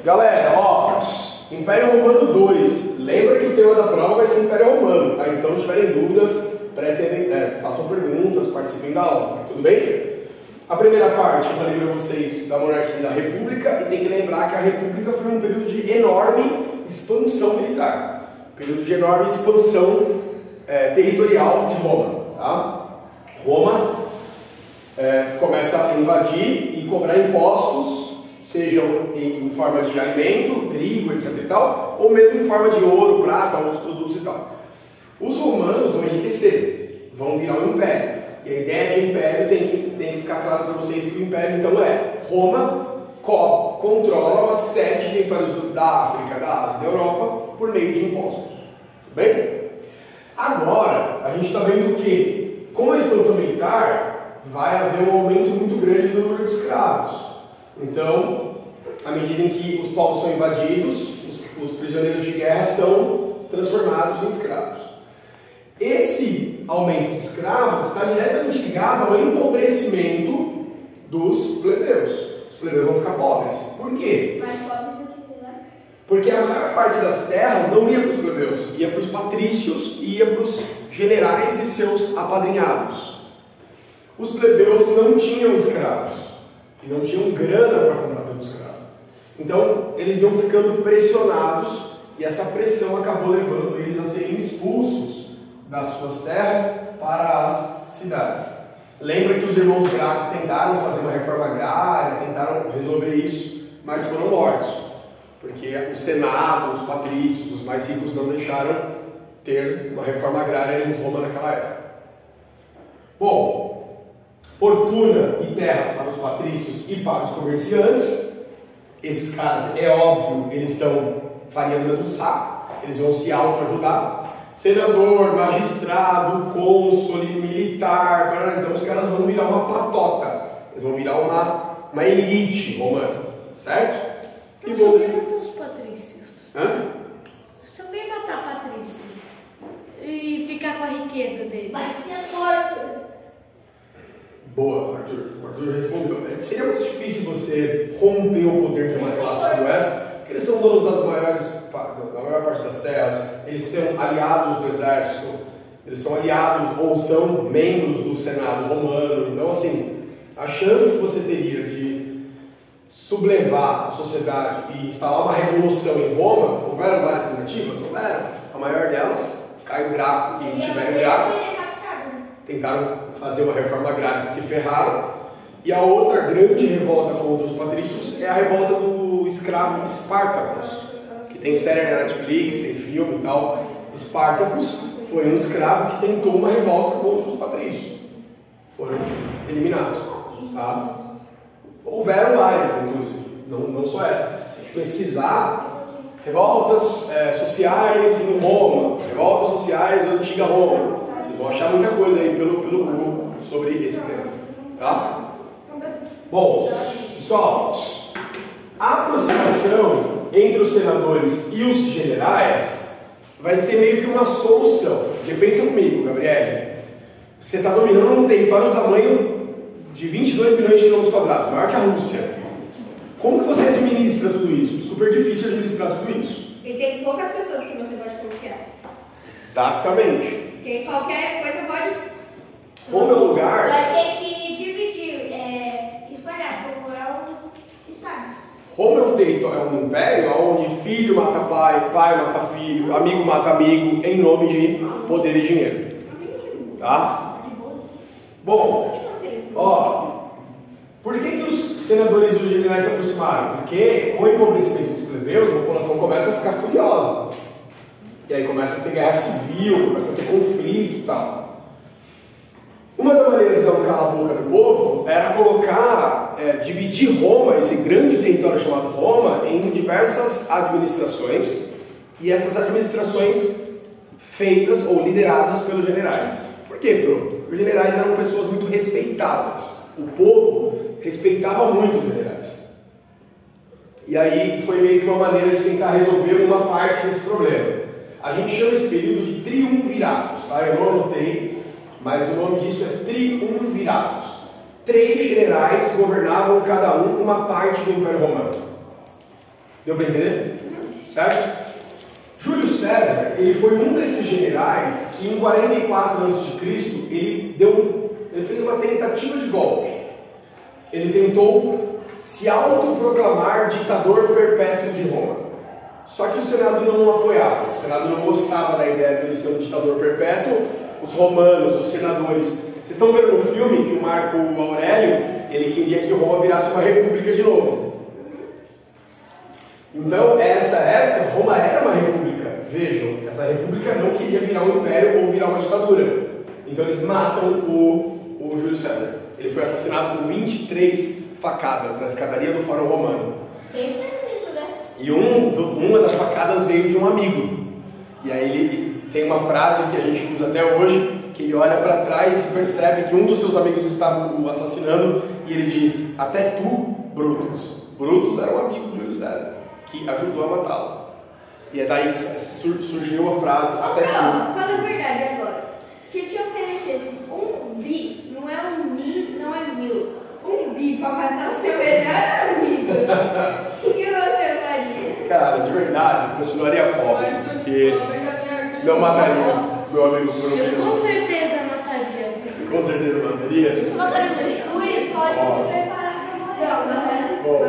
Galera, ó, Império Romano 2. Lembra que o tema da prova vai ser Império Romano, tá? Então, se tiverem dúvidas, façam perguntas, participem da aula, tudo bem? A primeira parte, eu falei para vocês da monarquia e da república, e tem que lembrar que a república foi um período de enorme expansão militar, período de enorme expansão territorial de Roma, tá? Roma começa a invadir e cobrar impostos, sejam em forma de alimento, trigo, etc e tal, ou mesmo em forma de ouro, prata, outros produtos e tal. Os romanos vão enriquecer, vão virar um império. E a ideia de império tem que ficar claro para vocês que o império então é Roma controla uma série de territórios da África, da Ásia, da Europa por meio de impostos. Tudo bem? Agora, a gente está vendo que com a expansão militar vai haver um aumento muito grande do número de escravos. Então, à medida em que os povos são invadidos, os prisioneiros de guerra são transformados em escravos. Esse aumento de escravos está diretamente ligado ao empobrecimento dos plebeus. Os plebeus vão ficar pobres. Por quê? Mais pobres do que né? Porque a maior parte das terras não ia para os plebeus, ia para os patrícios e ia para os generais e seus apadrinhados. Os plebeus não tinham escravos e não tinham grana para comprar tanto escravo. Então, eles iam ficando pressionados e essa pressão acabou levando eles a serem expulsos das suas terras para as cidades. Lembra que os irmãos Graco tentaram fazer uma reforma agrária, tentaram resolver isso, mas foram mortos, porque o Senado, os patrícios, os mais ricos não deixaram ter uma reforma agrária em Roma naquela época. Bom, fortuna e terras para os patrícios e para os comerciantes. Esses caras, é óbvio, eles são farinha do mesmo saco, eles vão se autoajudar. Senador, magistrado, cônsul, militar, então os caras vão virar uma patota, eles vão virar uma elite romana, certo? Mas se alguém matar os patrícios, Hã? se alguém matar patrício e ficar com a riqueza dele, Vai ser torto. Boa, Arthur. O Arthur respondeu. Seria muito difícil você romper o poder de uma classe como essa, porque eles são donos da maior parte das terras, eles são aliados do exército, eles são aliados ou são membros do Senado romano. Então, assim, a chance que você teria de sublevar a sociedade e instalar uma revolução em Roma, houveram várias tentativas? Houveram. A maior delas, Caio Graco e Tibério Graco, tentaram fazer uma reforma agrária e se ferraram. E a outra grande revolta contra os patrícios é a revolta do escravo Espartacus, que tem série na Netflix, tem filme e tal. Espartacus foi um escravo que tentou uma revolta contra os patrícios. Foram eliminados. Tá? Houveram várias, inclusive, não só essa. Se a gente pesquisar revoltas sociais em Roma, revoltas sociais na antiga Roma, vocês vão achar muita coisa aí pelo Google sobre esse tema. Tá? Bom, pessoal, a aproximação entre os senadores e os generais vai ser meio que uma solução. Porque pensa comigo, Gabriel, você está dominando um território do tamanho de 22 milhões de quilômetros quadrados, maior que a Rússia. Como que você administra tudo isso? Super difícil administrar tudo isso. E tem poucas pessoas que você pode confiar. Exatamente. Porque qualquer coisa pode... Como é lugar... vai ter que dividir, espalhar por estados. Roma é um território, é um império onde filho mata pai, pai mata filho, amigo mata amigo, em nome de poder e dinheiro. Tá? Bom, ó, por que os senadores e os generais se aproximaram? Porque com o empobrecimento dos plebeus, a população começa a ficar furiosa. E aí começa a ter guerra civil, começa a ter conflito e tal. Uma das maneiras de dar um cala a boca do povo era colocar, dividir Roma, esse grande território chamado Roma, em diversas administrações, e essas administrações feitas ou lideradas pelos generais. Por quê, Bruno? Porque os generais eram pessoas muito respeitadas. O povo respeitava muito os generais. E aí foi meio que uma maneira de tentar resolver uma parte desse problema. A gente chama esse período de triunviratos, tá? Eu não anotei, mas o nome disso é triunviratos. 3 generais governavam cada um uma parte do Império Romano. Deu para entender? Certo? Júlio César, ele foi um desses generais que em 44 a.C. ele fez uma tentativa de golpe. Ele tentou se autoproclamar ditador perpétuo de Roma. Só que o Senado não o apoiava. O Senado não gostava da ideia dele ser um ditador perpétuo. Os romanos, os senadores... Vocês estão vendo no filme que o Marco Aurélio, ele queria que Roma virasse uma república de novo. Então, nessa época, Roma era uma república. Vejam, essa república não queria virar um império ou virar uma ditadura. Então eles matam o Júlio César. Ele foi assassinado com 23 facadas na escadaria do Fórum Romano. Bem preciso, né? E uma das facadas veio de um amigo. E aí ele tem uma frase que a gente usa até hoje, que ele olha para trás e percebe que um dos seus amigos estava o assassinando, e ele diz: até tu, Brutus. Brutus era um amigo de Júlio César, que ajudou a matá-lo. E é daí que surgiu a frase, até tu. Fala a verdade agora. Se te oferecesse um bi, não é um ni, não é mil, um bi para matar o seu melhor amigo, o que você faria? Cara, de verdade, eu continuaria pobre, porque não mataria meu amigo por um Eu com milhão. certeza mataria. Com certeza mataria. Eu mataria o Luiz, pode se preparar para morrer. Bom,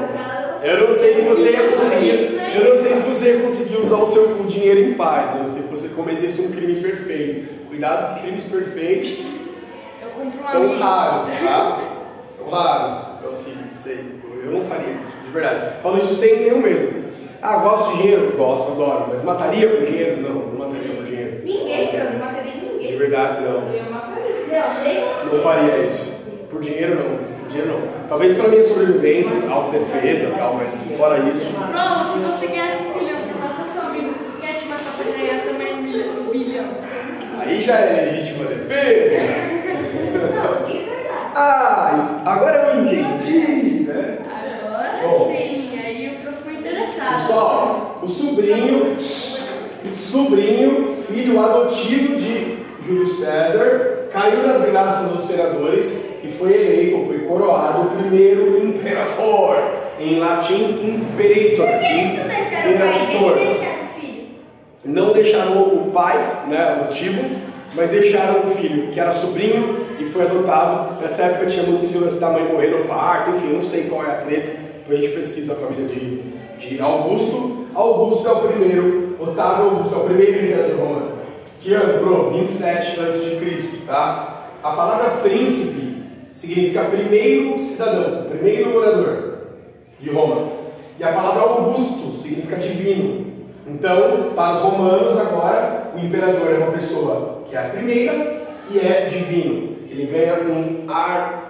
eu não sei se você ia conseguir. Eu não sei se você ia conseguir usar o dinheiro em paz. Eu não sei se você cometesse um crime perfeito. Cuidado que crimes perfeitos Eu compro um são amigo. raros, tá? São raros. Então assim, eu não faria, de verdade. Falo isso sem nenhum medo. Ah, gosto de dinheiro? Gosto, adoro. Mas mataria por dinheiro? Não mataria por dinheiro. Ninguém, eu não mataria De ninguém. verdade, não. Eu mataria. Não, nem você. Não faria isso. Por dinheiro, não. Por dinheiro, não. Talvez pela minha sobrevivência, autodefesa e tal, mas fora isso. Prova, se você ganhasse 1 milhão pra matar seu amigo, quer te matar pra ganhar também 1 bilhão. Aí já é legítima defesa. Não, de verdade. Ah, agora eu entendi, né? Agora Bom. sim, aí eu fui interessado. Pessoal, o sobrinho, filho adotivo de Júlio César, caiu nas graças dos senadores e foi eleito, foi coroado o primeiro imperador, em latim imperator. Por que eles não deixaram o pai dele deixar o filho? Não deixaram o pai, né, adotivo, mas deixaram o filho, que era sobrinho e foi adotado. Nessa época tinha muita insegurança da mãe morrer no parto, enfim, eu não sei qual é a treta, depois a gente pesquisa a família de Augusto. Augusto é o primeiro, Otávio Augusto é o primeiro imperador romano. Que ano, bro? 27 a.C., tá? A palavra príncipe significa primeiro cidadão, primeiro morador de Roma. E a palavra Augusto significa divino. Então, para os romanos agora, o imperador é uma pessoa que é a primeira e é divino. Ele ganha um ar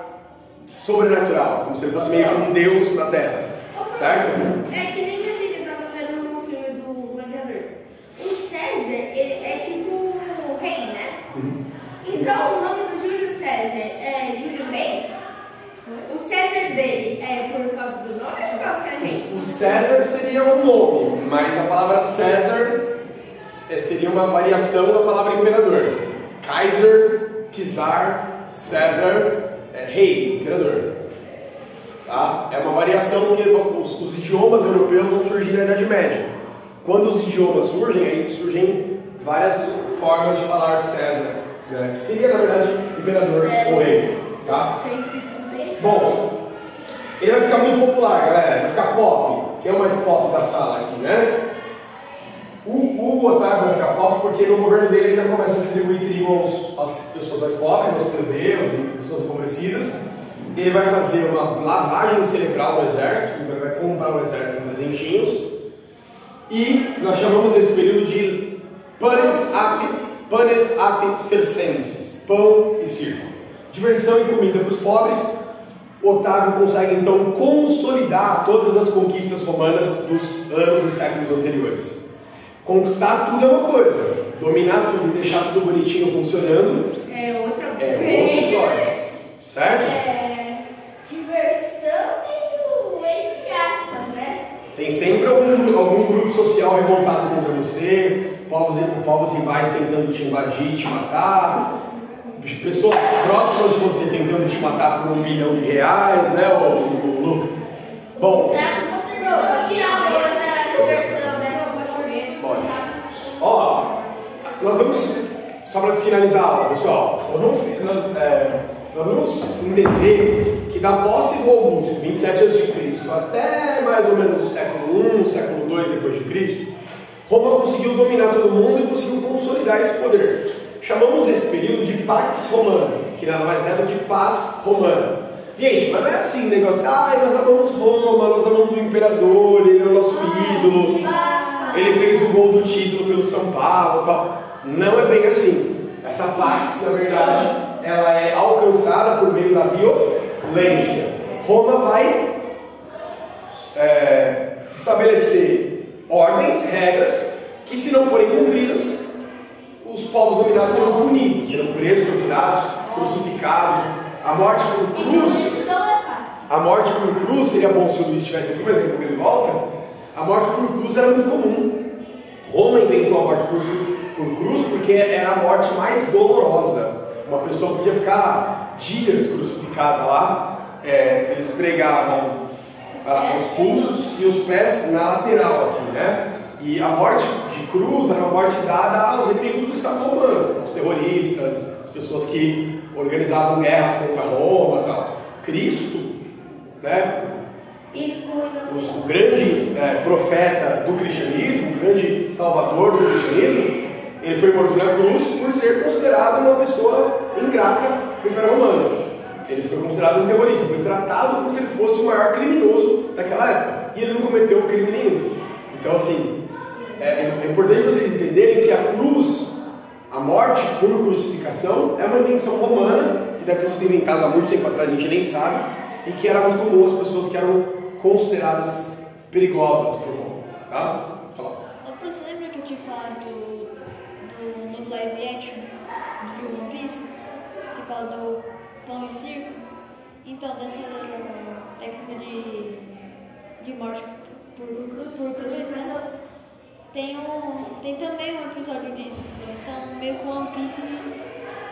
sobrenatural, como se ele fosse meio que um deus na terra, certo? É que nem a gente estava vendo no filme do Gladiador. O César, ele é tipo o rei, né? Então o nome do Júlio César é Júlio Rei? O César dele é por causa do nome ou por causa que é rei? O César seria um nome, mas a palavra César seria uma variação da palavra imperador. Kaiser, Czar, César, rei, imperador. Tá? É uma variação porque os idiomas europeus vão surgir na Idade Média. Quando os idiomas surgem, aí surgem várias formas de falar César, né? Que seria, na verdade, imperador ou rei. Tá? 136. Bom, ele vai ficar muito popular, galera. Vai ficar pop. Quem é o mais pop da sala aqui, né? O Otávio vai ficar pop porque no governo dele ele já começa a distribuir trigo às pessoas mais pobres, aos plebeus, pessoas empobrecidas. Ele vai fazer uma lavagem cerebral do exército, então ele vai comprar um exército com presentinhos. E nós chamamos esse período de panes ate circenses, pão e circo. Diversão e comida para os pobres. Otávio consegue então consolidar todas as conquistas romanas dos anos e séculos anteriores. Conquistar tudo é uma coisa, dominar tudo e deixar tudo bonitinho funcionando É outra outra história, certo? Diversão entre aspas, né? Tem sempre algum grupo social revoltado contra você, povos rivais tentando te invadir, te matar, pessoas próximas de você tentando te matar por R$1 milhão, né, Lucas? Bom, nós vamos, só para finalizar a aula, pessoal, nós vamos entender que da posse do Augusto, 27 a.C., até mais ou menos o século I, século II depois de Cristo, Roma conseguiu dominar todo mundo e conseguiu consolidar esse poder. Chamamos esse período de Pax Romana, que nada mais é do que paz romana. Gente, mas não é assim, negócio, nós amamos Roma, nós amamos o imperador, ele é o nosso ídolo, ele fez o gol do título pelo São Paulo e tal. Não é bem assim. Essa Pax, na verdade, ela é alcançada por meio da violência. Roma vai estabelecer ordens, regras, que se não forem cumpridas, os povos dominados serão punidos, serão presos, torturados, crucificados. A morte por cruz seria bom se o Luiz estivesse aqui, mas ele ele volta. A morte por cruz era muito comum. Roma inventou a morte por cruz porque era a morte mais dolorosa. Uma pessoa podia ficar dias crucificada lá. Eles pregavam os pulsos e os pés na lateral aqui, né? E a morte de cruz era uma morte dada aos inimigos do Estado romano, aos terroristas, as pessoas que organizavam guerras contra Roma e tal. Cristo, né? O grande profeta do cristianismo, o grande salvador do cristianismo, ele foi morto na cruz por ser considerado uma pessoa ingrata no Império Romano. Ele foi considerado um terrorista, foi tratado como se ele fosse o maior criminoso daquela época. E ele não cometeu crime nenhum. Então, assim, é importante vocês entenderem que a cruz, a morte por crucificação, é uma invenção romana, que deve ter sido inventada há muito tempo atrás, a gente nem sabe, e que era muito comum as pessoas que eram consideradas perigosas por Roma. Tá? Fala. Você lembra que eu tinha falado do novo live action de One Piece? Que fala do pão e circo? Então, dessa técnica de morte por cruz, né? Tem também um episódio disso. Então, meio que o One Piece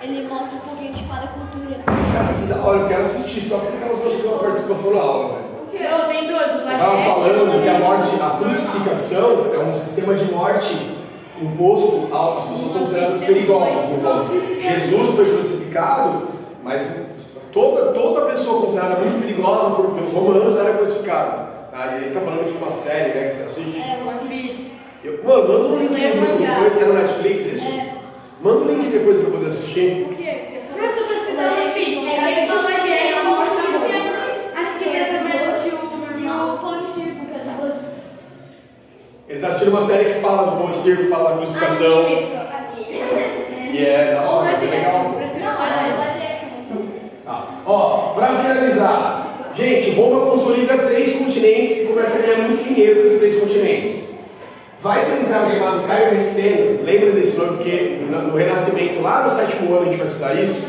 ele mostra um pouquinho de cada cultura. Cara, que da hora, eu quero assistir só porque elas mostrou a participação na aula, velho. Eu tenho dois, o Eu estava falando que a crucificação é um sistema de morte imposto às pessoas consideradas perigosas. Jesus foi crucificado, mas toda pessoa considerada muito perigosa pelos romanos era crucificada. Ele está falando de uma série, né, que você assiste. One Piece. Mano, manda um link depois, é no Netflix, isso? Manda um link depois para eu poder assistir. O que é? Eu estou pesquisando One Piece. Aí só vai ver a morte da Roma. Aí se quiser também assistir o Pão e Circo, que é do Bud. Ele está assistindo uma série que fala do Pão e Circo, fala da crucificação. E não, mas é legal. Ó, para finalizar, gente, Roma consolida 3 continentes e começa a ganhar muito dinheiro com esses 3 continentes. Vai ter um cara chamado Caio Mecenas, lembra desse nome, porque no Renascimento, lá no 7º ano a gente vai estudar isso,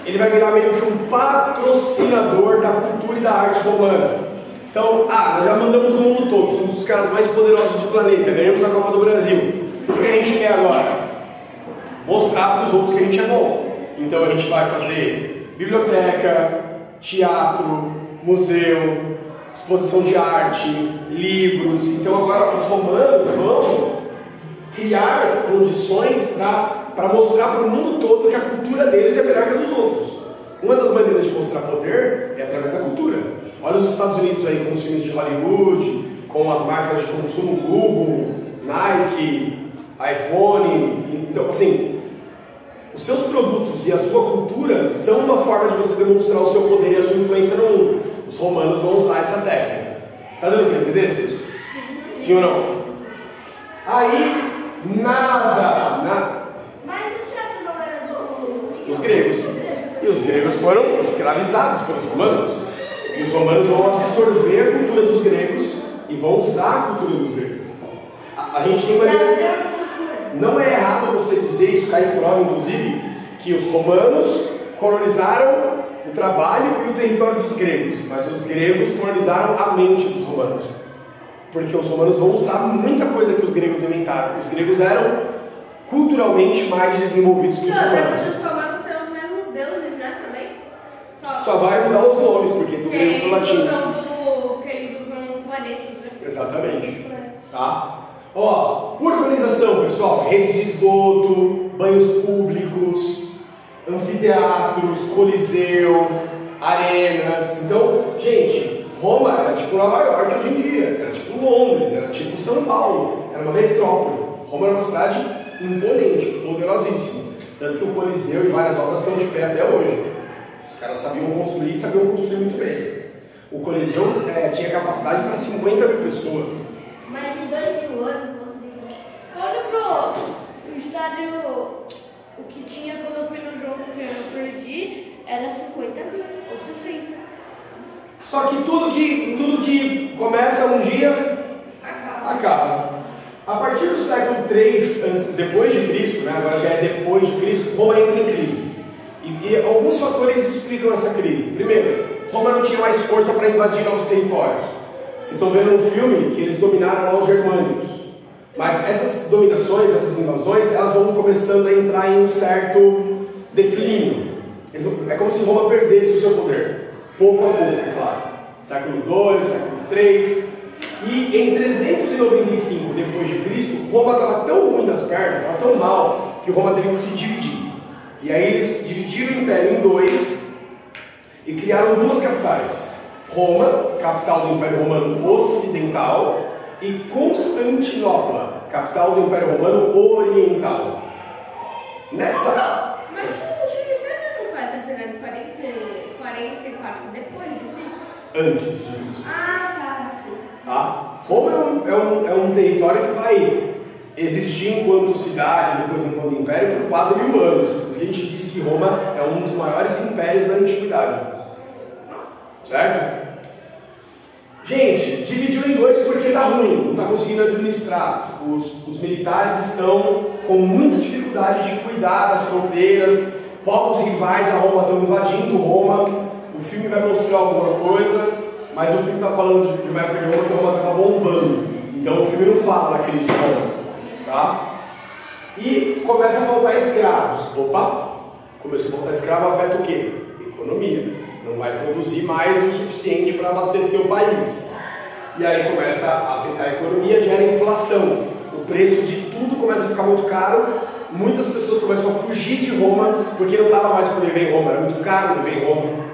ele vai virar meio que um patrocinador da cultura e da arte romana. Então, nós já mandamos no mundo todo, somos os caras mais poderosos do planeta, ganhamos a Copa do Brasil. O que a gente quer agora? Mostrar para os outros que a gente é bom. Então a gente vai fazer biblioteca, teatro, museu, exposição de arte, livros. Então agora os romanos vão criar condições para mostrar para o mundo todo que a cultura deles é melhor que a dos outros. Uma das maneiras de mostrar poder é através da cultura. Olha os Estados Unidos aí com os filmes de Hollywood, com as marcas de consumo Google, Nike, iPhone. Então, assim, os seus produtos e a sua cultura são uma forma de você demonstrar o seu poder e a sua influência no mundo. Os romanos vão usar essa técnica. Tá dando para entender, Cícero? Sim ou não? Aí, nada. Mas o teatro não era Os gregos. E os gregos foram escravizados pelos romanos. E os romanos vão absorver a cultura dos gregos e vão usar a cultura dos gregos. A gente tem uma... Não é errado você dizer, isso cai em prova, inclusive, que os romanos colonizaram o trabalho e o território dos gregos, mas os gregos colonizaram a mente dos romanos, porque os romanos vão usar muita coisa que os gregos inventaram. Os gregos eram culturalmente mais desenvolvidos que os romanos. Os romanos têm os mesmos deuses, né, também? Só vai mudar os nomes, porque do grego para o latim. Que eles usam planetas, né? Exatamente. Tá? Ó, urbanização, pessoal, rede de esgoto, banhos públicos, anfiteatros, coliseu, arenas. Então, gente, Roma era tipo Nova York hoje em dia, era tipo Londres, era tipo São Paulo, era uma metrópole. Roma era uma cidade imponente, poderosíssima. Tanto que o Coliseu e várias obras estão de pé até hoje. Os caras sabiam construir e sabiam construir muito bem. O Coliseu tinha capacidade para 50 mil pessoas. Mas em 2000 anos, Olha pro estádio, o que tinha quando eu fui no jogo que eu perdi, era 50 mil ou 60. Só que tudo que começa um dia acaba. A partir do século III depois de Cristo, né, agora já é depois de Cristo, Roma entra em crise. E alguns fatores explicam essa crise. Primeiro, Roma não tinha mais força para invadir novos territórios. Vocês estão vendo no filme que eles dominaram lá os germânicos. Mas essas dominações, essas invasões, elas vão começando a entrar em um certo declínio. É como se Roma perdesse o seu poder, pouco a pouco, é claro. Século II, século III. E em 395 depois de Cristo, Roma estava tão ruim das pernas, estava tão mal, que Roma teve que se dividir. E aí eles dividiram o império em dois e criaram duas capitais. Roma, capital do Império Romano Ocidental, e Constantinopla, capital do Império Romano Oriental. Mas o Júlio César não faz essa 44 depois de Cristo? Antes disso. Tá, sim. Tá? Roma é um território que vai existir enquanto cidade, depois enquanto império, por quase 1000 anos. A gente diz que Roma é um dos maiores impérios da antiguidade. Certo? Gente, dividiu em dois porque tá ruim, não está conseguindo administrar. Os militares estão com muita dificuldade de cuidar das fronteiras. Povos rivais a Roma estão invadindo Roma. O filme vai mostrar alguma coisa, mas o filme está falando de uma época de Roma que Roma estava bombando. Então o filme não fala da crise de Roma, tá? E começa a faltar escravos. Opa! Começou a faltar escravo, afeta o quê? Economia. Não vai produzir mais o suficiente para abastecer o país. E aí começa a afetar a economia, gera inflação. O preço de tudo começa a ficar muito caro. Muitas pessoas começam a fugir de Roma porque não dava mais para viver em Roma. Era muito caro viver em Roma.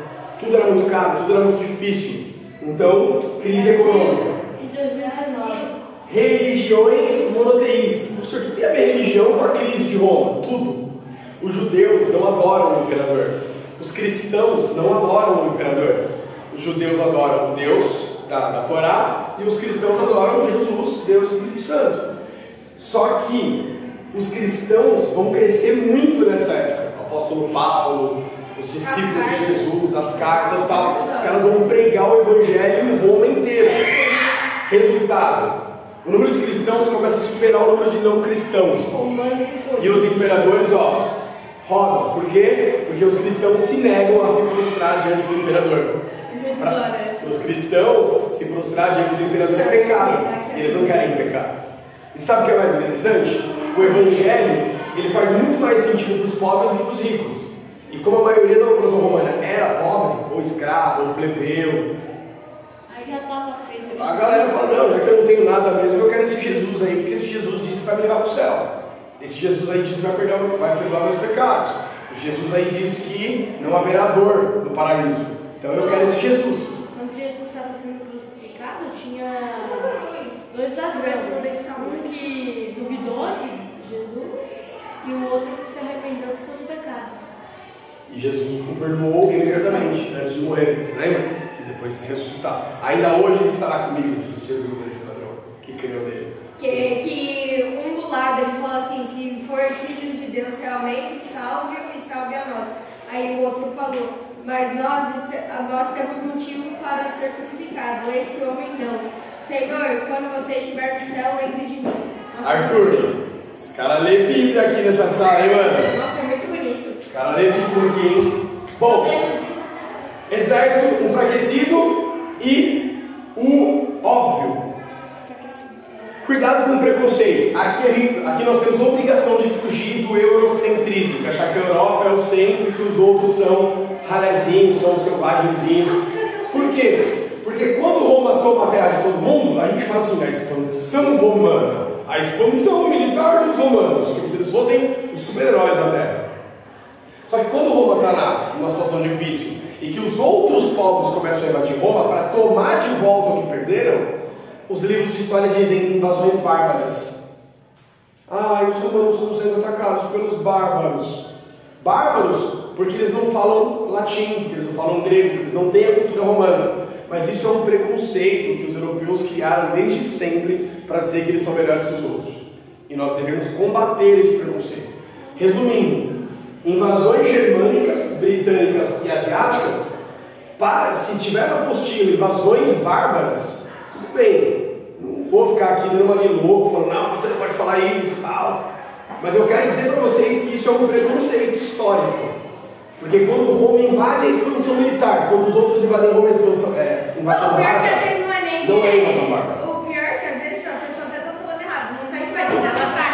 Tudo era muito caro, tudo era muito difícil. Então, crise econômica. Em 2019. Religiões monoteístas. Professor, o que tem a ver religião com a crise de Roma? Tudo. Os judeus não adoram o imperador. Os cristãos não adoram o imperador. Os judeus adoram o Deus da Torá e os cristãos adoram Jesus, Deus do Espírito Santo. Só que os cristãos vão crescer muito nessa época. O apóstolo Paulo, os discípulos de Jesus, as cartas e tal. Os caras vão pregar o evangelho em Roma inteira. Resultado: o número de cristãos começa a superar o número de não cristãos. E os imperadores, rodam. Por quê? Porque os cristãos se negam a se prostrar diante do imperador. Os cristãos se prostrar diante do imperador é pecado. Eles não querem pecar. E sabe o que é mais interessante? O evangelho, ele faz muito mais sentido para os pobres do que para os ricos. E como a maioria da população romana era pobre, ou escravo, ou plebeu, Aí já estava feito. a galera fala: não, já que eu não tenho nada mesmo, eu quero esse Jesus aí, porque esse Jesus disse que vai me levar para o céu. Esse Jesus aí disse que vai perdoar meus pecados. Jesus aí disse que não haverá dor no paraíso. Então eu quero esse Jesus. Quando Jesus estava sendo crucificado, tinha dois ladrões. Um que duvidou de Jesus e o outro que se arrependeu dos seus pecados. E Jesus o perdoou imediatamente, antes de morrer, você lembra? E depois se ressuscitar. Ainda hoje estará comigo, disse Jesus, esse ladrão, que creu nele. Que um do lado ele fala assim: se for filho de Deus realmente, salve-o e salve a nós. Aí o outro falou: mas nós temos motivo para ser crucificado, esse homem não. Senhor, quando você estiver no céu, lembre de mim. Nossa, Arthur, esse cara lê Bíblia aqui nessa sala, hein, mano? Nossa, é muito bonito. Esse cara lê Bíblia aqui, hein? Bom, exército enfraquecido e o óbvio. Cuidado com o preconceito. Aqui nós temos a obrigação de fugir do eurocentrismo, de achar que a Europa é o centro e que os outros são ralezinhos, são selvagenzinhos. Por quê? Porque quando Roma toma a terra de todo mundo, a gente fala assim: a expansão romana, a expansão militar dos romanos, como se eles fossem os super-heróis da Terra. Só que quando Roma está numa situação difícil e que os outros povos começam a invadir Roma para tomar de volta o que perderam, os livros de história dizem invasões bárbaras. Os romanos estão sendo atacados pelos bárbaros. Bárbaros porque eles não falam latim, porque eles não falam grego, porque eles não têm a cultura romana. Mas isso é um preconceito que os europeus criaram desde sempre para dizer que eles são melhores que os outros. E nós devemos combater esse preconceito. Resumindo, invasões germânicas, britânicas e asiáticas, se tiver na apostila invasões bárbaras, tudo bem. Não vou ficar aqui dando uma de louco, falando, não, você não pode falar isso e tal. Mas eu quero dizer para vocês que isso é um preconceito histórico. Porque quando Roma invade a expansão militar, quando os outros invadem Roma, a invasão bárbara. O pior que às vezes não é nem. Não é invasão bárbara. O pior que às vezes a pessoa até está falando errado, não está invadindo, ela está